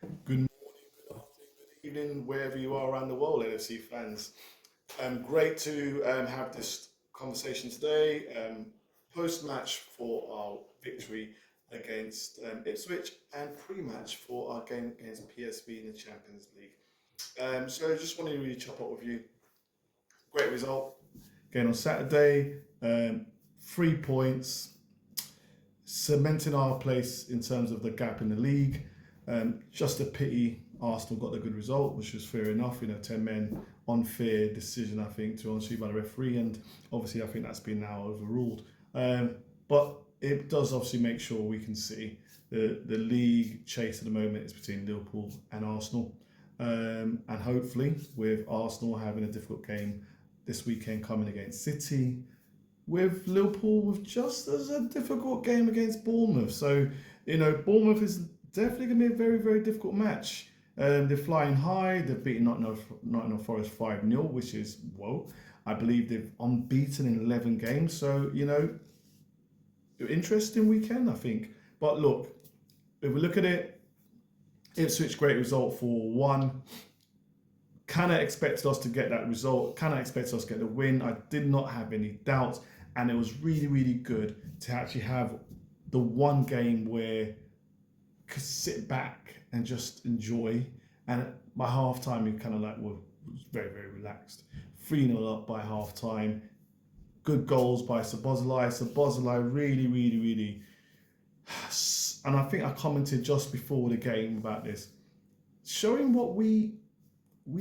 Good morning, good afternoon, good evening, wherever you are around the world, LFC fans. Great to have this conversation today, post-match for our victory against Ipswich and pre-match for our game against PSV in the Champions League. So just wanted to really chop up with you. Great result. Again on Saturday, 3 points, cementing our place in terms of the gap in the league. Just a pity Arsenal got the good result, which was fair enough. 10 men, unfair decision, I think, to honestly by the referee, and obviously I think that's been now overruled. But it does obviously make sure we can see the league chase at the moment is between Liverpool and Arsenal. And hopefully, with Arsenal having a difficult game this weekend coming against City, with Liverpool with just as a difficult game against Bournemouth. So, Bournemouth is definitely going to be a very, very difficult match. They're flying high. They've beaten Nottingham Forest 5-0, which is, whoa. I believe they've unbeaten in 11 games. So, interesting weekend, I think. But look, if we look at it, Ipswich, great result for one. Kind of expected us to get that result. Kind of expected us to get the win. I did not have any doubts. And it was really, really good to actually have the one game where you could sit back and just enjoy. And by half time, you kind of was very, very relaxed. 3-0 up by half time. Good goals by Szoboszlai. Szoboszlai really, really, really. And I think I commented just before the game about this. Showing what we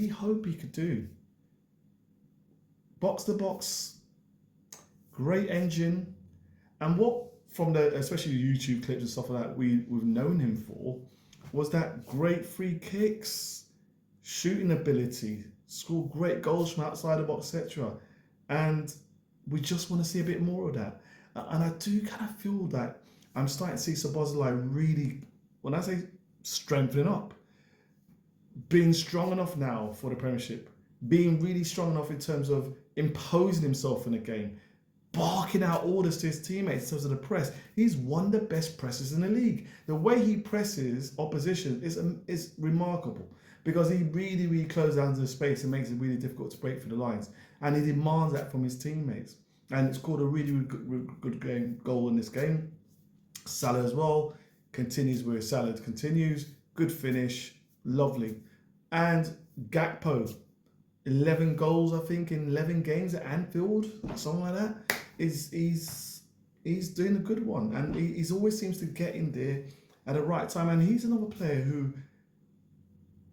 hope he could do. Box to box. Great engine, and what from the especially the YouTube clips and stuff like that we've known him for was that great free kicks, shooting ability, scored great goals from outside the box, etc. And we just want to see a bit more of that. And I do kind of feel that I'm starting to see Szoboszlai really, when I say strengthening up, being strong enough now for the Premiership, being really strong enough in terms of imposing himself in a game, barking out orders to his teammates in terms of the press. He's one of the best pressers in the league. The way he presses opposition is remarkable because he really, really closes down the space and makes it really difficult to break through the lines. And he demands that from his teammates. And it's scored a really, really good goal in this game. Salah as well continues where Salah continues. Good finish, lovely. And Gakpo, 11 goals, I think, in 11 games at Anfield, something like that. He's doing a good one, and he's always seems to get in there at the right time. And he's another player who,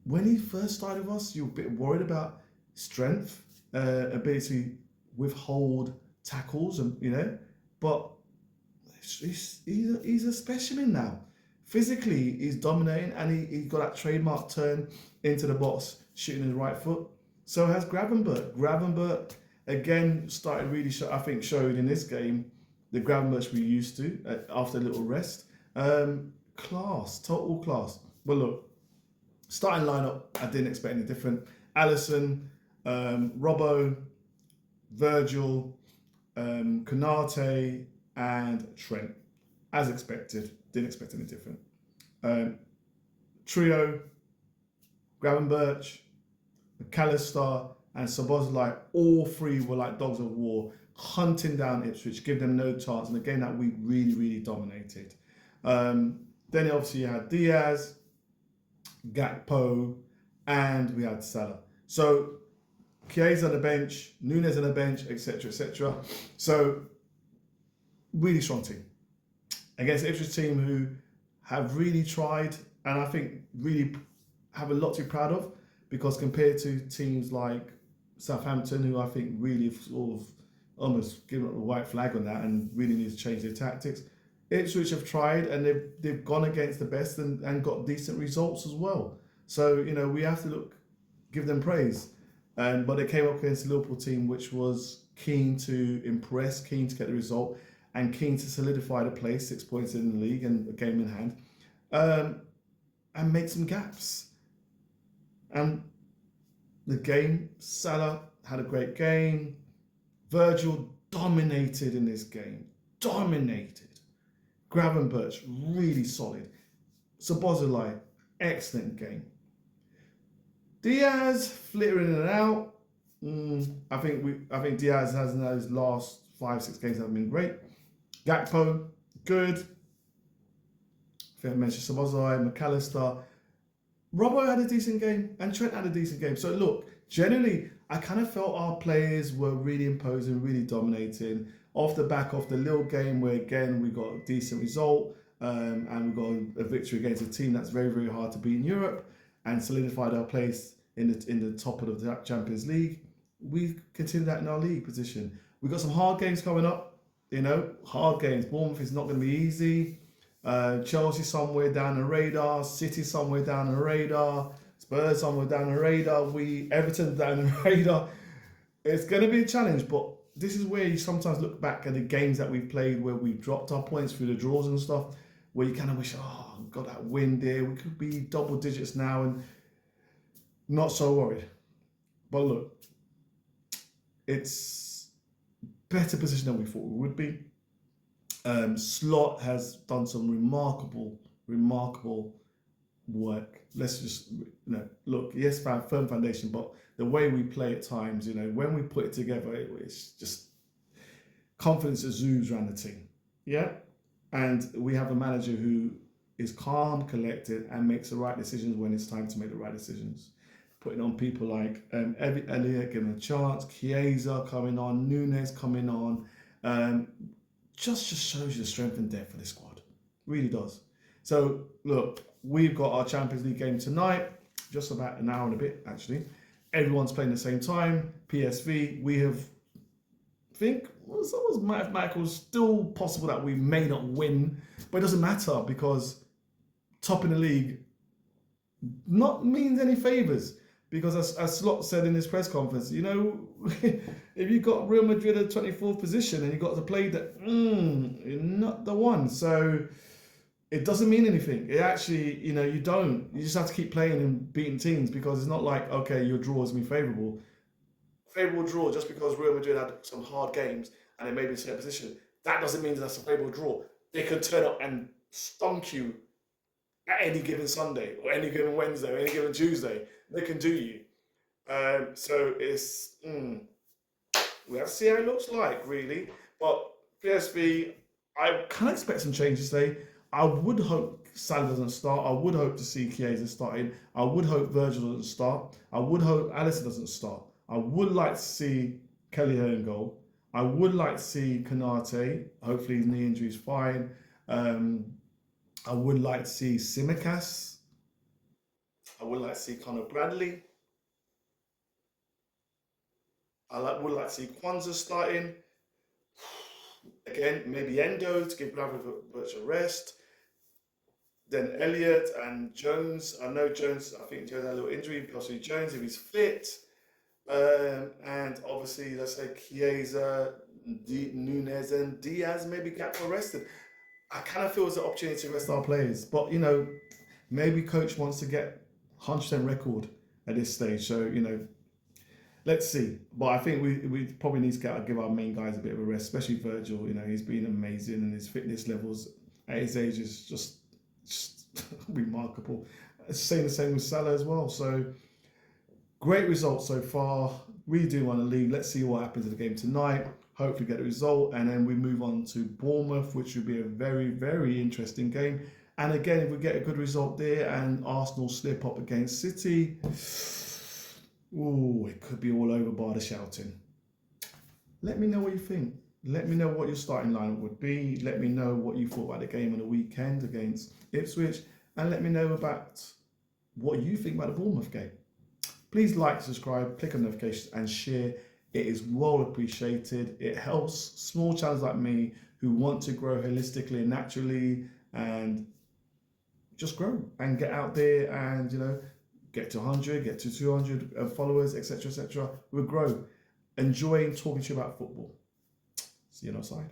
when he first started with us, you were a bit worried about strength, ability to withhold tackles, and but he's a specimen now. Physically, he's dominating, and he's got that trademark turn into the box, shooting his right foot. So has Gravenberch. Gravenberch again started really, showed in this game the Gravenberch we used to after a little rest. Class, total class. But look, starting lineup, I didn't expect any different. Alisson, Robbo, Virgil, Konate, and Trent. As expected, didn't expect any different. Trio, Gravenberch, McAllister, and Szoboszlai, all three were like dogs of war, hunting down Ipswich, give them no chance, and a game that we really, really dominated. Then obviously you had Diaz, Gakpo, and we had Salah. So Chiesa on the bench, Núñez on the bench, etc., etc. So really strong team against the Ipswich team who have really tried, and I think really have a lot to be proud of, because compared to teams like Southampton, who I think really sort of almost given up the white flag on that and really need to change their tactics, Ipswich have tried, and they've gone against the best and got decent results as well. So we have to give them praise. But they came up against a Liverpool team which was keen to impress, keen to get the result, and keen to solidify the place, 6 points in the league and a game in hand, and make some gaps. And the game, Salah had a great game. Virgil dominated in this game. Dominated. Gravenberch, really solid. Szoboszlai, excellent game. Diaz flittering in and out. I think Diaz has in those last 5-6 games have been great. Gakpo, good. I think I mentioned Sabozai, McAllister. Robbo had a decent game, and Trent had a decent game. So look, generally, I kind of felt our players were really imposing, really dominating. Off the back of the little game where, again, we got a decent result, and we got a victory against a team that's very, very hard to beat in Europe, and solidified our place in the top of the Champions League. We've continued that in our league position. We've got some hard games coming up, hard games. Bournemouth is not going to be easy. Chelsea somewhere down the radar, City somewhere down the radar, Spurs somewhere down the radar, Everton down the radar. It's going to be a challenge, but this is where you sometimes look back at the games that we've played where we dropped our points through the draws and stuff, where you kind of wish, got that win there. We could be double digits now and not so worried. But look, it's better position than we thought we would be. Slot has done some remarkable work. Let's just look. Yes, firm foundation, but the way we play at times, when we put it together, it's just confidence exudes around the team. Yeah, and we have a manager who is calm, collected, and makes the right decisions when it's time to make the right decisions. Putting on people like Elliott, giving a chance, Chiesa coming on, Núñez coming on. Just shows you the strength and depth of this squad. Really does. So, look, we've got our Champions League game tonight, just about an hour and a bit, actually. Everyone's playing at the same time. PSV, we have, was mathematical, still possible that we may not win, but it doesn't matter because top in the league not means any favours. Because as Slot said in his press conference, if you got Real Madrid at 24th position and you got to play that, you're not the one. So it doesn't mean anything. It actually, you don't. You just have to keep playing and beating teams because it's not like, okay, your draw is going to be favourable. Favourable draw just because Real Madrid had some hard games and they may be in a certain position. That doesn't mean that's a favourable draw. They could turn up and stunk you at any given Sunday or any given Wednesday or any given Tuesday. They can do you. So it's, we have to see how it looks like, really. But PSV, I can expect some changes today. I would hope Salah doesn't start. I would hope to see Chiesa starting. I would hope Virgil doesn't start. I would hope Alisson doesn't start. I would like to see Kelly in goal. I would like to see Konate. Hopefully his knee injury is fine. I would like to see Tsimikas. I would like to see Conor Bradley. Would like to see Kwanzaa starting. Again, maybe Endo to give Bradley a rest. Then Elliott and Jones. I know Jones, I think Jones had a little injury, possibly Jones if he's fit. And obviously, let's say Chiesa, Núñez, and Diaz maybe Gakpo rested. I kind of feel it's an opportunity to rest our players. But, maybe coach wants to get 100% record at this stage. So, let's see. But I think we probably need to give our main guys a bit of a rest, especially Virgil. He's been amazing and his fitness levels at his age is just remarkable. The same with Salah as well. So, great results so far. Really do want to leave. Let's see what happens in the game tonight. Hopefully get a result. And then we move on to Bournemouth, which would be a very, very interesting game. And again, if we get a good result there and Arsenal slip up against City, it could be all over bar the shouting. Let me know what you think. Let me know what your starting lineup would be. Let me know what you thought about the game on the weekend against Ipswich. And let me know about what you think about the Bournemouth game. Please like, subscribe, click on notifications and share. It is well appreciated. It helps small channels like me who want to grow holistically and naturally and just grow and get out there and, get to 100, get to 200 followers, etc., etc. We'll grow. Enjoying talking to you about football. See you on the side.